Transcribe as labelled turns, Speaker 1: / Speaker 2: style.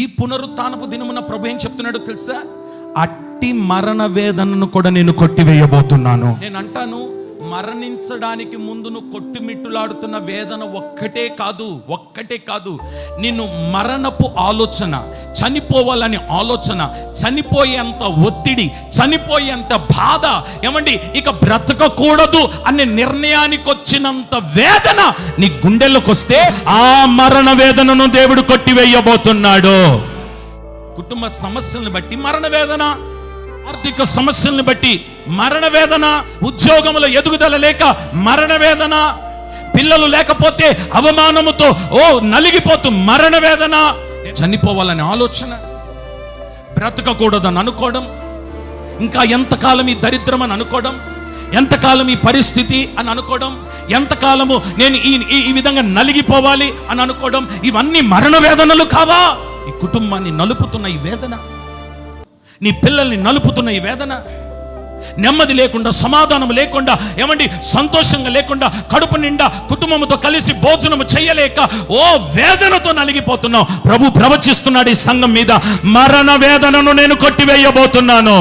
Speaker 1: ఈ పునరుత్థానపు దినమున ప్రభు ఏం చెప్తున్నాడో తెలుసా? అట్టి మరణ వేదనను కూడా నేను కొట్టివేయబోతున్నాను. నేను అంటాను, మరణించడానికి ముందు నువ్వు కొట్టుమిట్టులాడుతున్న వేదన ఒక్కటే కాదు. నిన్ను మరణపు ఆలోచన, చనిపోవాలని ఆలోచన, చనిపోయేంత ఒత్తిడి, చనిపోయేంత బాధ, ఏమండి ఇక బ్రతకకూడదు అనే నిర్ణయానికి వచ్చినంత వేదన నీ గుండెల్లోకి వస్తే ఆ మరణ వేదనను దేవుడు కొట్టివేయబోతున్నాడు. కుటుంబ సమస్యలను బట్టి మరణ వేదన, ఆర్థిక సమస్యలను బట్టి మరణ వేదన, ఉద్యోగంలో ఎదుగుదల లేక మరణ వేదన, పిల్లలు లేకపోతే అవమానముతో నలిగిపోతూ మరణ వేదన, చనిపోవాలనే ఆలోచన, బ్రతకకూడదని అనుకోవడం, ఇంకా ఎంతకాలం ఈ దరిద్రం అని అనుకోవడం, ఎంతకాలం ఈ పరిస్థితి అని అనుకోవడం, ఎంతకాలము నేను ఈ విధంగా నలిగిపోవాలి అని అనుకోవడం, ఇవన్నీ మరణ వేదనలు కావా? ఈ కుటుంబాన్ని నలుపుతున్న ఈ వేదన, నీ పిల్లల్ని నలుపుతున్న ఈ వేదన, నెమ్మది లేకుండా, సమాధానం లేకుండా, ఏమండి సంతోషంగా లేకుండా, కడుపు నిండా కుటుంబంతో కలిసి భోజనం చేయలేక వేదనతో నలిగిపోతున్నావు. ప్రభు ప్రవచిస్తున్నాడు ఈ సంఘం మీద, మరణ వేదనను నేను కొట్టివేయబోతున్నాను.